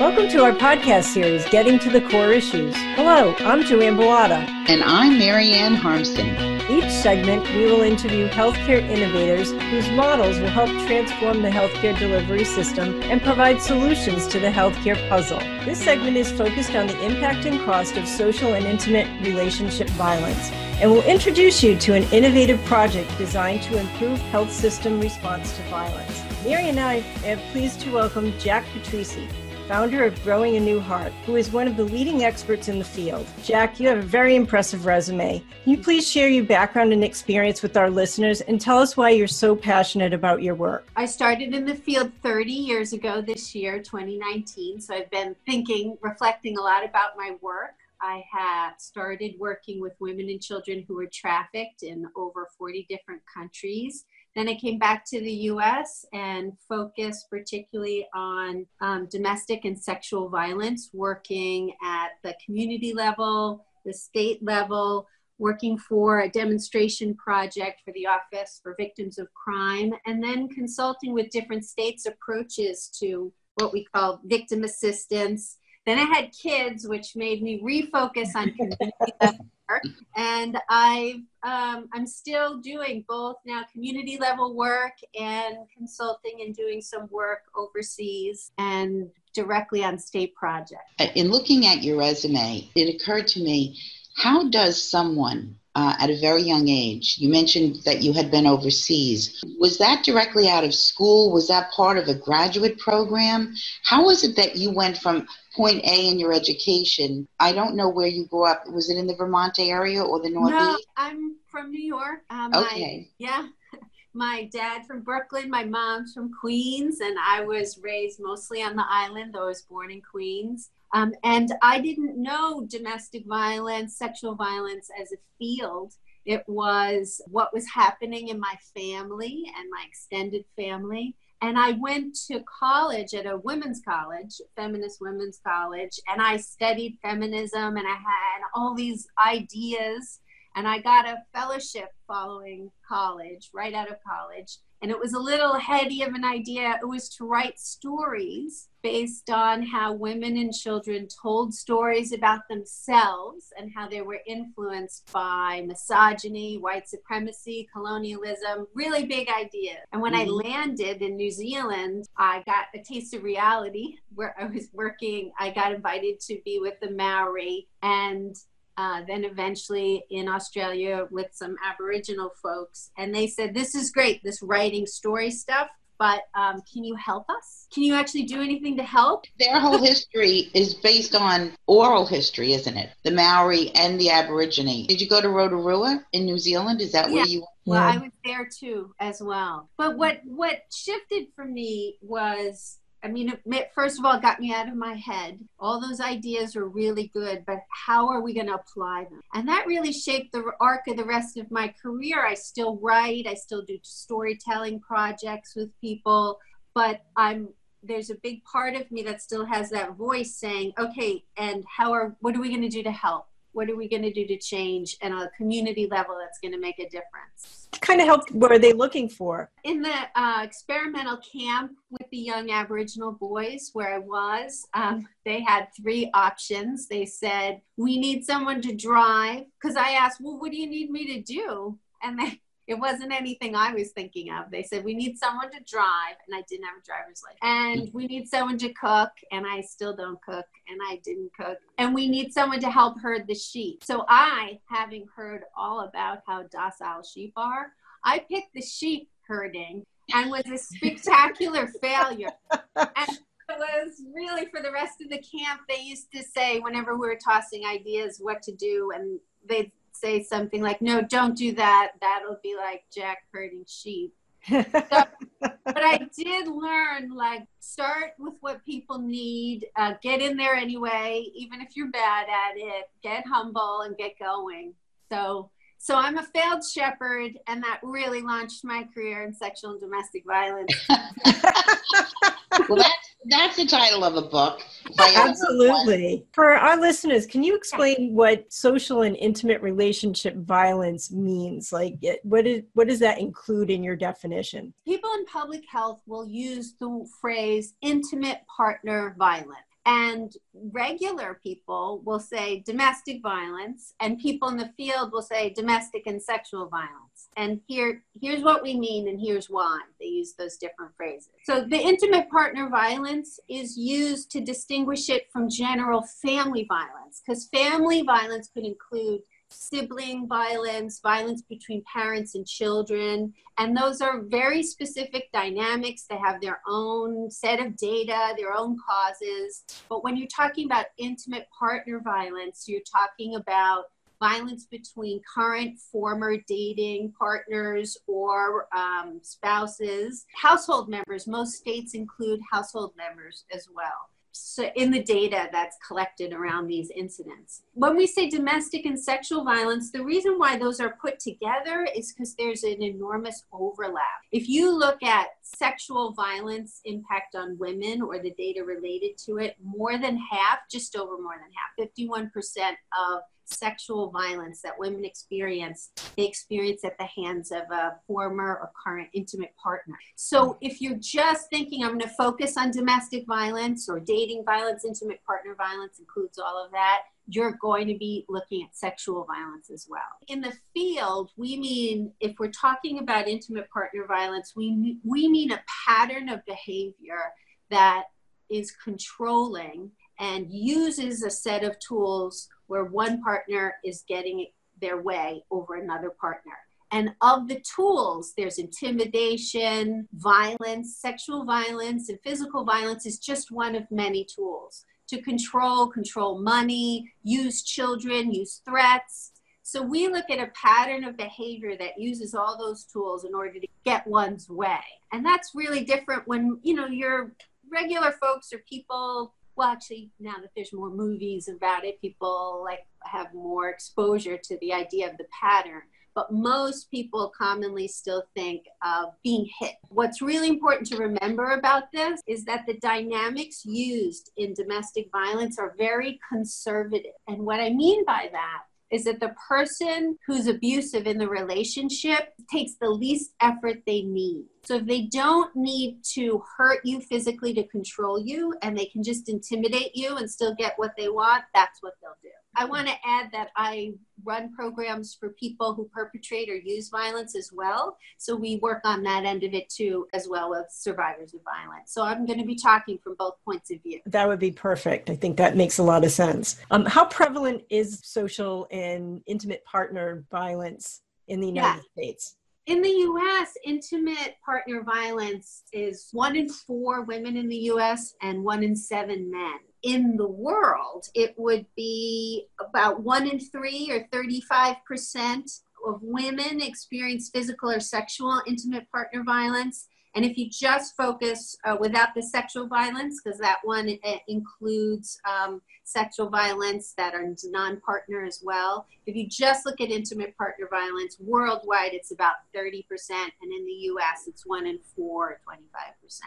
Welcome to our podcast series, Getting to the Core Issues. Hello, I'm Joanne. And I'm Maryanne Harmson. Each segment, we will interview healthcare innovators whose models will help transform the healthcare delivery system and provide solutions to the healthcare puzzle. This segment is focused on the impact and cost of social and intimate relationship violence, and will introduce you to an innovative project designed to improve health system response to violence. Mary and I am pleased to welcome JAC Patrissi, founder of Growing a New Heart, who is one of the leading experts in the field. JAC, you have a very impressive resume. Can you please share your background and experience with our listeners and tell us why you're so passionate about your work? I started in the field 30 years ago this year, 2019. So I've been reflecting a lot about my work. I had started working with women and children who were trafficked in over 40 different countries. Then I came back to the U.S. and focused particularly on domestic and sexual violence, working at the community level, the state level, working for a demonstration project for the Office for Victims of Crime, and then consulting with different states' approaches to what we call victim assistance. Then I had kids, which made me refocus on community level work. And I'm still doing both now community level work and consulting and doing some work overseas and directly on state projects. In looking at your resume, it occurred to me, how does someone at a very young age, you mentioned that you had been overseas, was that directly out of school? Was that part of a graduate program? How was it that you went from point A in your education? I don't know where you grew up. Was it in the Vermont area or the Northeast? No, I'm from New York. Okay. My dad from Brooklyn, my mom's from Queens, and I was raised mostly on the island, though I was born in Queens. And I didn't know domestic violence, sexual violence as a field. It was what was happening in my family and my extended family. And I went to college at a women's college, feminist women's college, and I studied feminism, and I had all these ideas, and I got a fellowship following college, right out of college. And it was a little heady of an idea. It was to write stories based on how women and children told stories about themselves and how they were influenced by misogyny, white supremacy, colonialism, really big ideas. And when I landed in New Zealand, I got a taste of reality where I was working. I got invited to be with the Maori and then eventually in Australia with some Aboriginal folks. And they said, this is great, this writing story stuff, but can you help us? Can you actually do anything to help? Their whole history is based on oral history, isn't it? The Maori and the Aborigine. Did you go to Rotorua in New Zealand? Is that where you went? Well, I was there too as well. But what shifted for me was, first of all, it got me out of my head. All those ideas are really good, but how are we going to apply them? And that really shaped the arc of the rest of my career. I still write, I still do storytelling projects with people, but there's a big part of me that still has that voice saying, okay, and what are we going to do to help? What are we going to do to change? And on a community level, that's going to make a difference. What kind of help were they looking for? In the experimental camp with the young Aboriginal boys where I was, they had 3 options. They said, we need someone to drive. Because I asked, well, what do you need me to do? And it wasn't anything I was thinking of. They said, we need someone to drive, and I didn't have a driver's license. And we need someone to cook, and I still don't cook, and I didn't cook. And we need someone to help herd the sheep. So I, having heard all about how docile sheep are, I picked the sheep herding and was a spectacular failure. And it was really, for the rest of the camp, they used to say, whenever we were tossing ideas what to do, and they'd say something like, no, don't do that. That'll be like JAC herding sheep. But I did learn, start with what people need, get in there anyway, even if you're bad at it, get humble and get going. So I'm a failed shepherd, and that really launched my career in sexual and domestic violence. Well, that's the title of a book. Absolutely. For our listeners, can you explain what social and intimate relationship violence means? What does that include in your definition? People in public health will use the phrase intimate partner violence. And regular people will say domestic violence, and people in the field will say domestic and sexual violence. And here's what we mean, and here's why they use those different phrases. So the intimate partner violence is used to distinguish it from general family violence, because family violence could include sibling violence, violence between parents and children, and those are very specific dynamics. They have their own set of data, their own causes. But when you're talking about intimate partner violence, you're talking about violence between current, former dating partners or spouses, household members. Most states include household members as well. So in the data that's collected around these incidents. When we say domestic and sexual violence, the reason why those are put together is because there's an enormous overlap. If you look at sexual violence impact on women or the data related to it, more than half, just over more than half, 51% of sexual violence that women experience, they experience at the hands of a former or current intimate partner. So if you're just thinking, I'm going to focus on domestic violence or dating violence, intimate partner violence includes all of that, you're going to be looking at sexual violence as well. In the field, we mean, if we're talking about intimate partner violence, we mean a pattern of behavior that is controlling and uses a set of tools where one partner is getting their way over another partner. And of the tools, there's intimidation, violence, sexual violence, and physical violence is just one of many tools to control money, use children, use threats. So we look at a pattern of behavior that uses all those tools in order to get one's way. And that's really different when, your regular folks or people. Well, actually, now that there's more movies about it, people have more exposure to the idea of the pattern. But most people commonly still think of being hit. What's really important to remember about this is that the dynamics used in domestic violence are very conservative. And what I mean by that is that the person who's abusive in the relationship takes the least effort they need. So if they don't need to hurt you physically to control you, and they can just intimidate you and still get what they want, that's what they'll do. I want to add that I run programs for people who perpetrate or use violence as well. So we work on that end of it too, as well as survivors of violence. So I'm going to be talking from both points of view. That would be perfect. I think that makes a lot of sense. How prevalent is social and intimate partner violence in the United States? In the U.S., intimate partner violence is 1 in 4 women in the U.S. and 1 in 7 men. In the world, it would be about 1 in 3 or 35% of women experience physical or sexual intimate partner violence. And if you just focus without the sexual violence, because that one includes sexual violence that are non-partner as well. If you just look at intimate partner violence, worldwide it's about 30%, and in the US it's 1 in 4 or 25%.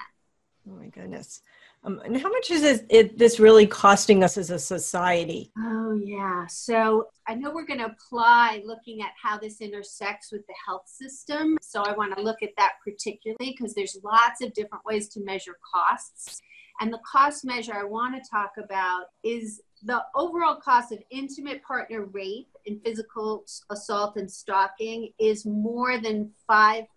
Oh my goodness. And how much is this really costing us as a society? Oh, yeah. So I know we're going to apply looking at how this intersects with the health system. So I want to look at that particularly because there's lots of different ways to measure costs. And the cost measure I want to talk about is the overall cost of intimate partner rape and physical assault and stalking is more than $5.8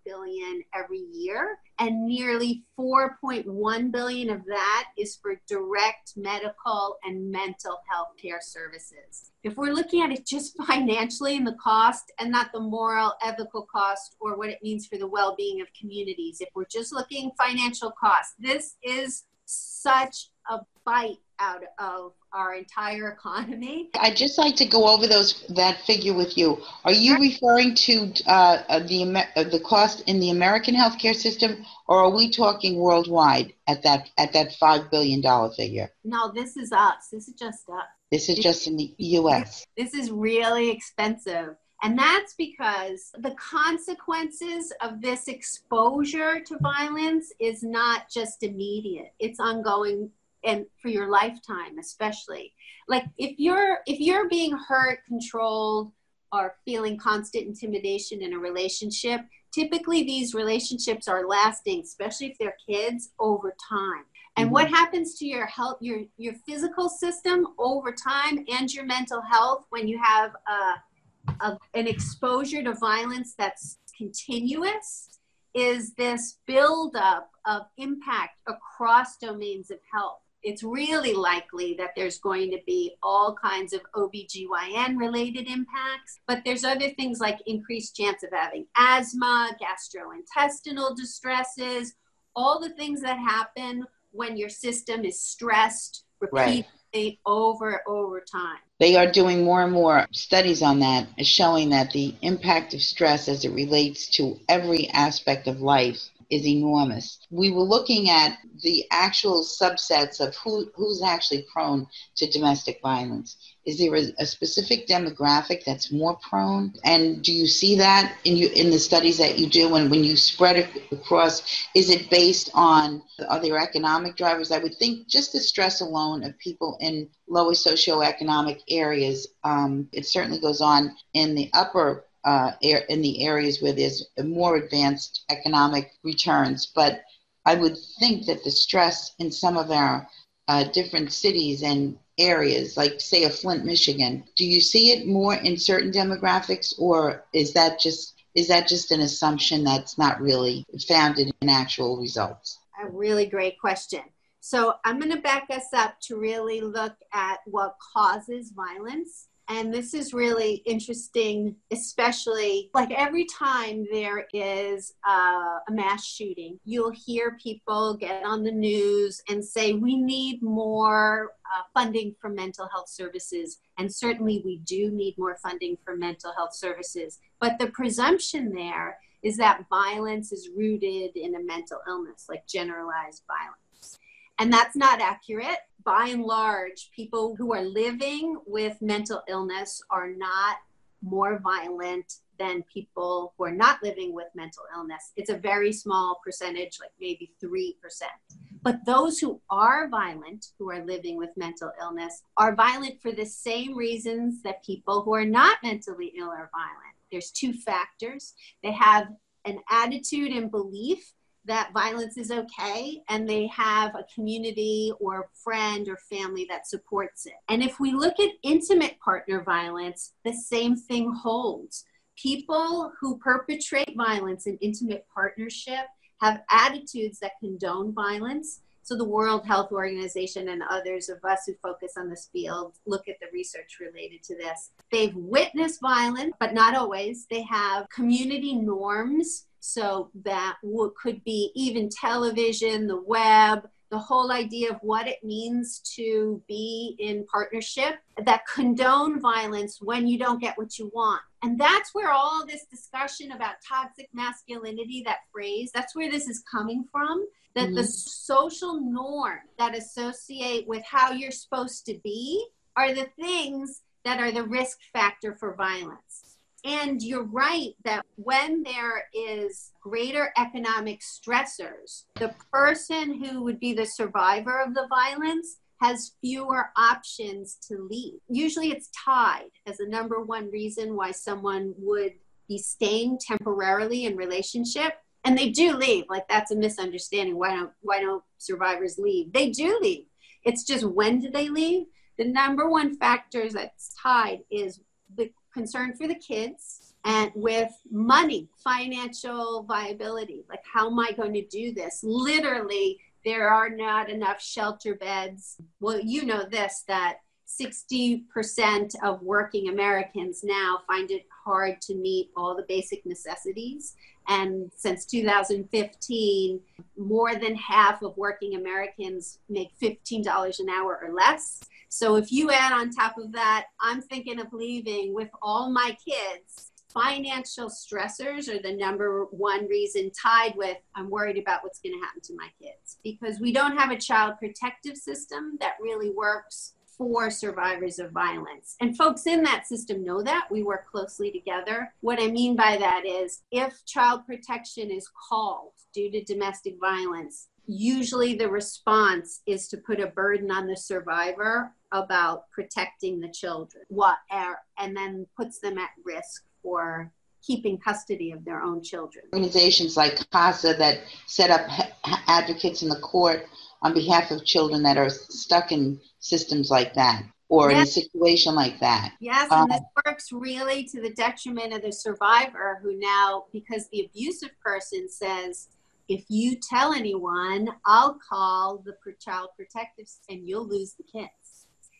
billion every year. And nearly $4.1 billion of that is for direct medical and mental health care services. If we're looking at it just financially and the cost and not the moral, ethical cost or what it means for the well-being of communities, if we're just looking financial cost, this is such a bite out of our entire economy. I'd just like to go over that figure with you. Are you referring to the cost in the American healthcare system, or are we talking worldwide at that $5 billion figure? No, this is us. This is just us. This is just in the U.S. This is really expensive. And that's because the consequences of this exposure to violence is not just immediate. It's ongoing and for your lifetime, especially. Like if you're being hurt, controlled, or feeling constant intimidation in a relationship, Typically, these relationships are lasting, especially if they're kids, over time. And what happens to your health, your physical system over time, and your mental health when you have an exposure to violence that's continuous, is this buildup of impact across domains of health. It's really likely that there's going to be all kinds of OBGYN related impacts, but there's other things like increased chance of having asthma, gastrointestinal distresses, all the things that happen when your system is stressed repeatedly over time. They are doing more and more studies on that, showing that the impact of stress as it relates to every aspect of life is enormous. We were looking at the actual subsets of who's actually prone to domestic violence. Is there a specific demographic that's more prone? And do you see that in the studies that you do? And when you spread it across, is it based on, are there economic drivers? I would think just the stress alone of people in lower socioeconomic areas, it certainly goes on in the upper in the areas where there's more advanced economic returns. But I would think that the stress in some of our different cities and areas, like say a Flint, Michigan, do you see it more in certain demographics, or is that just an assumption that's not really founded in actual results? A really great question. So I'm going to back us up to really look at what causes violence. And this is really interesting, especially like every time there is a mass shooting, you'll hear people get on the news and say, we need more funding for mental health services. And certainly we do need more funding for mental health services. But the presumption there is that violence is rooted in a mental illness, like generalized violence. And that's not accurate. By and large, people who are living with mental illness are not more violent than people who are not living with mental illness. It's a very small percentage, like maybe 3%. But those who are violent, who are living with mental illness, are violent for the same reasons that people who are not mentally ill are violent. There's two factors. They have an attitude and belief that violence is okay, and they have a community or friend or family that supports it. And if we look at intimate partner violence, the same thing holds. People who perpetrate violence in intimate partnership have attitudes that condone violence. So the World Health Organization and others of us who focus on this field look at the research related to this. They've witnessed violence, but not always. They have community norms. So that could be even television, the web, the whole idea of what it means to be in partnership that condone violence when you don't get what you want. And that's where all this discussion about toxic masculinity, that phrase, that's where this is coming from, that the social norm that associate with how you're supposed to be are the things that are the risk factor for violence. And you're right that when there is greater economic stressors, the person who would be the survivor of the violence has fewer options to leave. Usually it's tied as the number one reason why someone would be staying temporarily in relationship. And they do leave. Like, that's a misunderstanding. Why don't survivors leave? They do leave. It's just, when do they leave? The number one factor that's tied is the concern for the kids and with money, financial viability. Like, how am I going to do this? Literally, there are not enough shelter beds. Well, you know this, that 60% of working Americans now find it hard to meet all the basic necessities. And since 2015, more than half of working Americans make $15 an hour or less. So if you add on top of that, I'm thinking of leaving with all my kids. Financial stressors are the number one reason, tied with, I'm worried about what's going to happen to my kids, because we don't have a child protective system that really works for survivors of violence. And folks in that system know that. We work closely together. What I mean by that is, if child protection is called due to domestic violence, usually the response is to put a burden on the survivor about protecting the children, and then puts them at risk for keeping custody of their own children. Organizations like CASA that set up advocates in the court on behalf of children that are stuck in systems like that, or in a situation like that. Yes, and this works really to the detriment of the survivor, who now, because the abusive person says, if you tell anyone, I'll call the child protective and you'll lose the kids.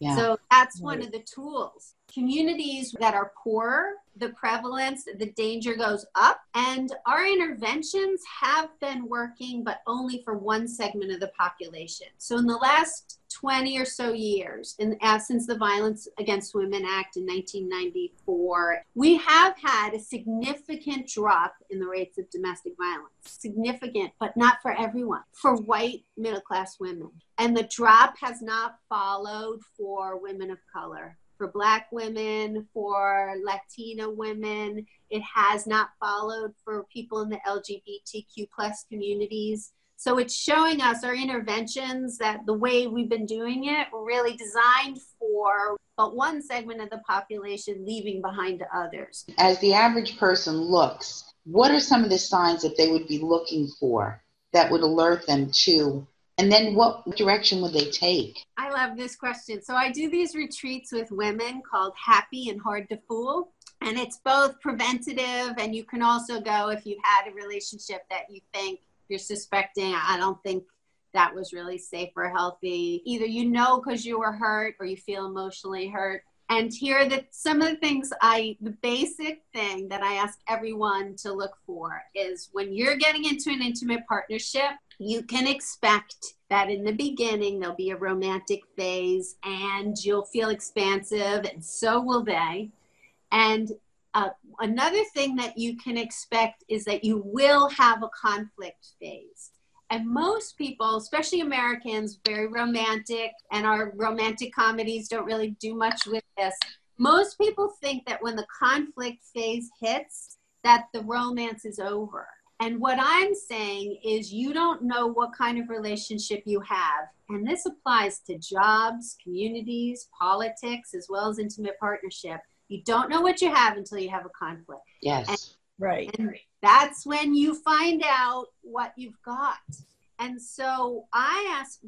Yeah. So that's one of the tools. Communities that are poor, the prevalence, the danger goes up, and our interventions have been working, but only for one segment of the population. So in the last 20 or so years, since the Violence Against Women Act in 1994, we have had a significant drop in the rates of domestic violence. Significant, but not for everyone. For white middle-class women. And the drop has not followed for women of color. For Black women, for Latina women, it has not followed for people in the LGBTQ plus communities. So it's showing us our interventions, that the way we've been doing it were really designed for but one segment of the population, leaving behind others. As the average person looks, what are some of the signs that they would be looking for that would alert them to? And then what direction would they take? I love this question. So I do these retreats with women called Happy and Hard to Fool. And it's both preventative, and you can also go if you've had a relationship that you think you're suspecting, I don't think that was really safe or healthy. Either you know because you were hurt or you feel emotionally hurt. And here are some of the things the basic thing that I ask everyone to look for is when you're getting into an intimate partnership, you can expect that in the beginning, there'll be a romantic phase and you'll feel expansive, and so will they. And another thing that you can expect is that you will have a conflict phase. And most people, especially Americans, very romantic, and our romantic comedies don't really do much with this. Most people think that when the conflict phase hits, that the romance is over. And what I'm saying is you don't know what kind of relationship you have. And this applies to jobs, communities, politics, as well as intimate partnership. You don't know what you have until you have a conflict. Yes. Right. And that's when you find out what you've got. And so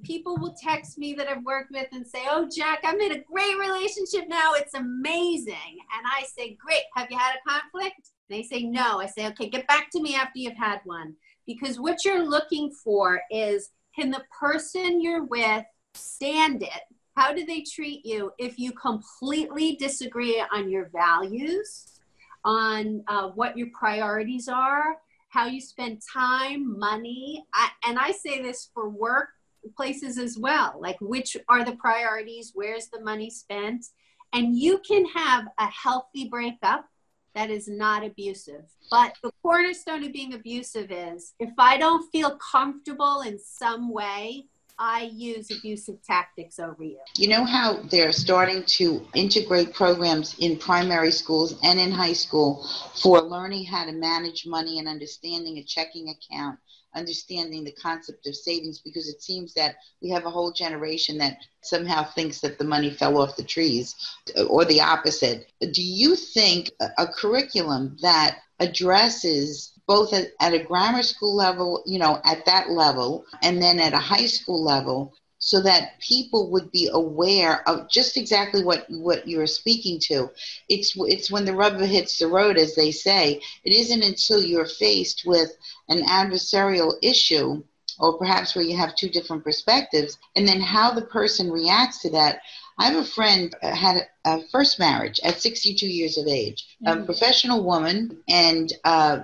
people will text me that I've worked with and say, oh, JAC, I'm in a great relationship now. It's amazing. And I say, great. Have you had a conflict? They say, no. I say, okay, get back to me after you've had one. Because what you're looking for is, can the person you're with stand it? How do they treat you if you completely disagree on your values, on what your priorities are, how you spend time, money? And I say this for work places as well, like which are the priorities, where's the money spent? And you can have a healthy breakup that is not abusive. But the cornerstone of being abusive is, if I don't feel comfortable in some way, I use abusive tactics over you. You know how they're starting to integrate programs in primary schools and in high school for learning how to manage money and understanding a checking account, understanding the concept of savings, because it seems that we have a whole generation that somehow thinks that the money fell off the trees, or the opposite. Do you think a curriculum that addresses both at a grammar school level, at that level, and then at a high school level, so that people would be aware of just exactly what you're speaking to? It's when the rubber hits the road, as they say. It isn't until you're faced with an adversarial issue, or perhaps where you have two different perspectives, and then how the person reacts to that. I have a friend had a first marriage at 62 years of age, a professional woman, and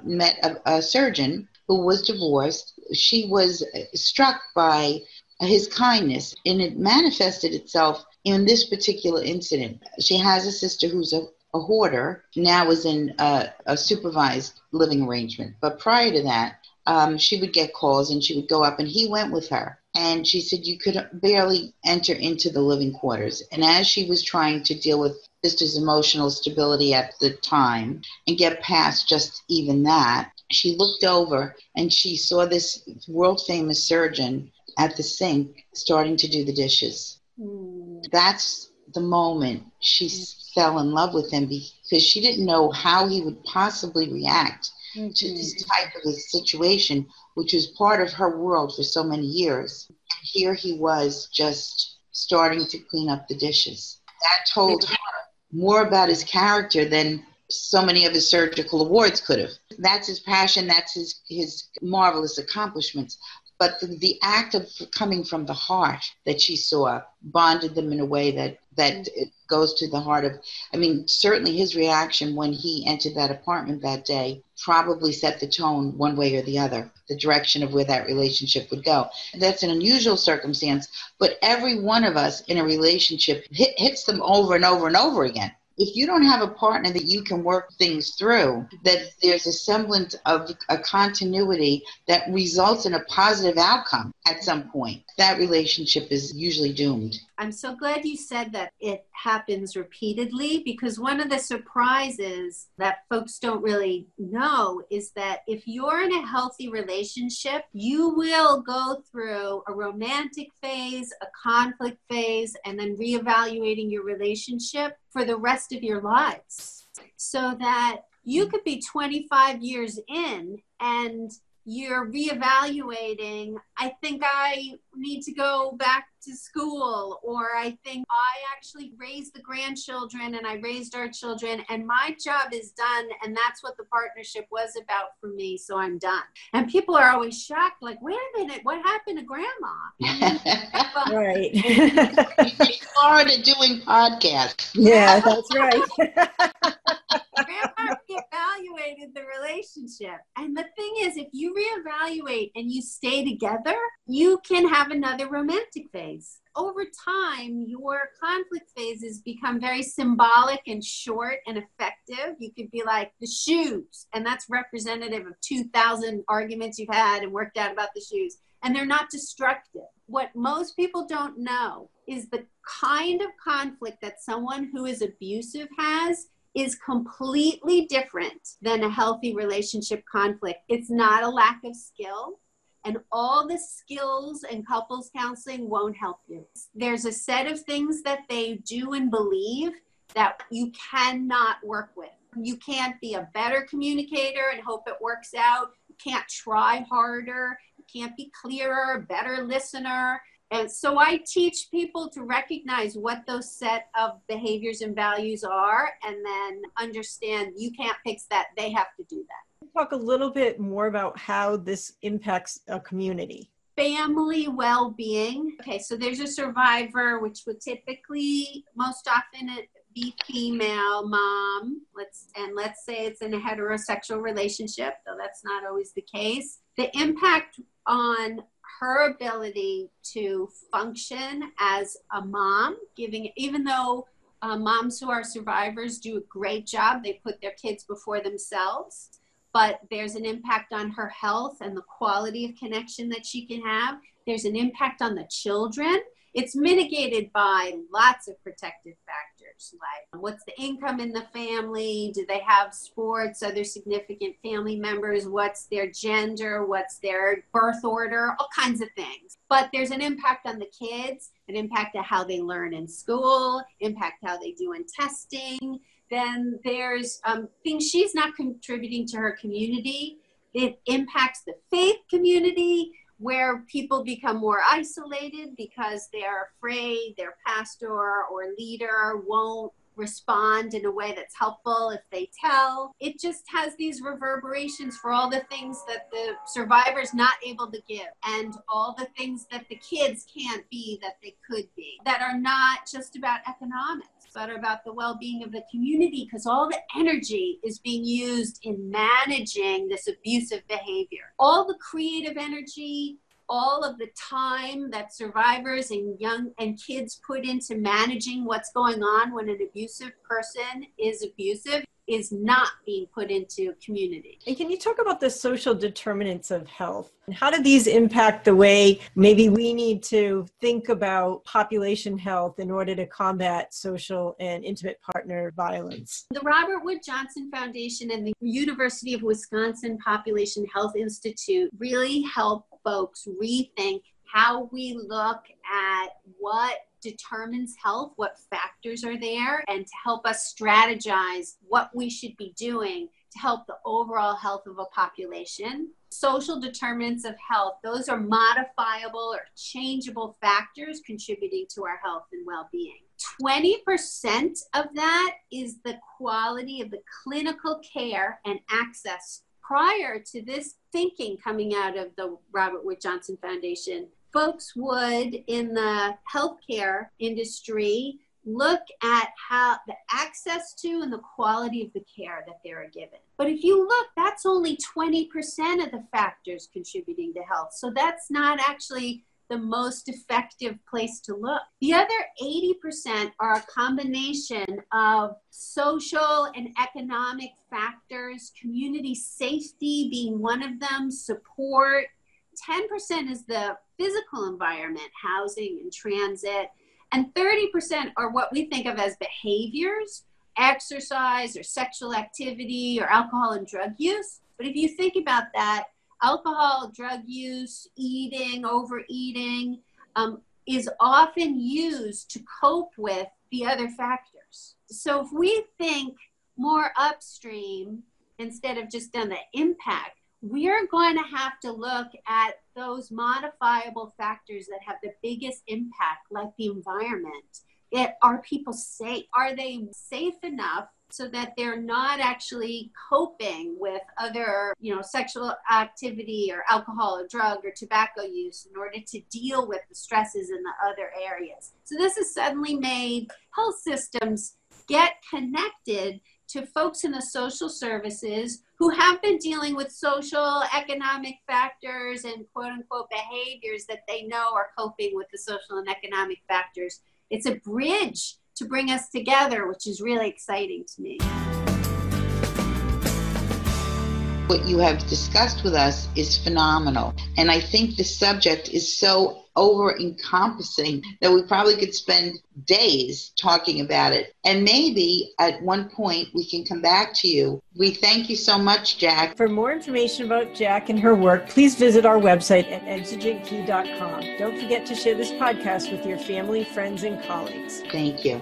met a surgeon who was divorced. She was struck by his kindness, and it manifested itself in this particular incident. She has a sister who's a hoarder, now is in a supervised living arrangement. But prior to that, she would get calls and she would go up, and he went with her. And she said you could barely enter into the living quarters. And as she was trying to deal with sister's emotional stability at the time and get past just even that, she looked over and she saw this world-famous surgeon at the sink starting to do the dishes. That's the moment she fell in love with him, because she didn't know how he would possibly react to this type of a situation, which was part of her world for so many years. And here he was just starting to clean up the dishes. That told her more about his character than so many of his surgical awards could have. That's his passion. That's his marvelous accomplishments. But the act of coming from the heart that she saw bonded them in a way that it goes to the heart of, I mean, certainly his reaction when he entered that apartment that day probably set the tone one way or the other, the direction of where that relationship would go. That's an unusual circumstance, but every one of us in a relationship hits them over and over and over again. If you don't have a partner that you can work things through, that there's a semblance of a continuity that results in a positive outcome at some point, that relationship is usually doomed. I'm so glad you said that it happens repeatedly, because one of the surprises that folks don't really know is that if you're in a healthy relationship, you will go through a romantic phase, a conflict phase, and then reevaluating your relationship for the rest of your lives. So that you could be 25 years in and you're reevaluating, I think I need to go back to school, or I think I actually raised the grandchildren and I raised our children and my job is done, and that's what the partnership was about for me, so I'm done. And people are always shocked, like, wait a minute, what happened to Grandma? Right. In Florida doing podcasts. Yeah, that's right. Grandma reevaluated the relationship. And the thing is, if you reevaluate and you stay together, you can have another romantic phase. Over time, your conflict phases become very symbolic and short and effective. You could be like the shoes, and that's representative of 2,000 arguments you've had and worked out about the shoes. And they're not destructive. What most people don't know is the kind of conflict that someone who is abusive has is completely different than a healthy relationship conflict. It's not a lack of skill, and all the skills and couples counseling won't help you. There's a set of things that they do and believe that you cannot work with. You can't be a better communicator and hope it works out. You can't try harder. You can't be clearer, a better listener. And so I teach people to recognize what those set of behaviors and values are, and then understand you can't fix that. They have to do that. Talk a little bit more about how this impacts a community. Family well-being. Okay, so there's a survivor, which would typically, most often, be female mom. Let's say it's in a heterosexual relationship, though that's not always the case. The impact on her ability to function as a mom, even though moms who are survivors do a great job, they put their kids before themselves, but there's an impact on her health and the quality of connection that she can have. There's an impact on the children. It's mitigated by lots of protective factors, like what's the income in the family? Do they have sports? Are there significant family members? What's their gender? What's their birth order? All kinds of things. But there's an impact on the kids, an impact on how they learn in school, impact how they do in testing. Then there's things she's not contributing to her community. It impacts the faith community, where people become more isolated because they're afraid their pastor or leader won't respond in a way that's helpful if they tell. It just has these reverberations for all the things that the survivor's not able to give, and all the things that the kids can't be that they could be, that are not just about economics, but about the well-being of the community, because all the energy is being used in managing this abusive behavior. All the creative energy, all of the time that survivors and young and kids put into managing what's going on when an abusive person is abusive is not being put into community. And can you talk about the social determinants of health? And how do these impact the way maybe we need to think about population health in order to combat social and intimate partner violence? The Robert Wood Johnson Foundation and the University of Wisconsin Population Health Institute really help folks rethink how we look at what determines health, what factors are there, and to help us strategize what we should be doing to help the overall health of a population. Social determinants of health, those are modifiable or changeable factors contributing to our health and well-being. 20% of that is the quality of the clinical care and access. Prior to this thinking coming out of the Robert Wood Johnson Foundation, folks would, in the healthcare industry, look at how the access to and the quality of the care that they're given. But if you look, that's only 20% of the factors contributing to health. So that's not actually the most effective place to look. The other 80% are a combination of social and economic factors, community safety being one of them, support. 10% is the physical environment, housing and transit. And 30% are what we think of as behaviors, exercise or sexual activity or alcohol and drug use. But if you think about that, alcohol, drug use, eating, overeating is often used to cope with the other factors. So if we think more upstream instead of just on the impact, we're going to have to look at those modifiable factors that have the biggest impact, like the environment. Are people safe? Are they safe enough so that they're not actually coping with other, sexual activity or alcohol or drug or tobacco use in order to deal with the stresses in the other areas? So this has suddenly made health systems get connected to folks in the social services who have been dealing with social, economic factors and quote unquote behaviors that they know are coping with the social and economic factors. It's a bridge to bring us together, which is really exciting to me. What you have discussed with us is phenomenal. And I think the subject is so over-encompassing that we probably could spend days talking about it. And maybe at one point we can come back to you. We thank you so much, JAC. For more information about JAC and her work, please visit our website at exigentkey.com. Don't forget to share this podcast with your family, friends, and colleagues. Thank you.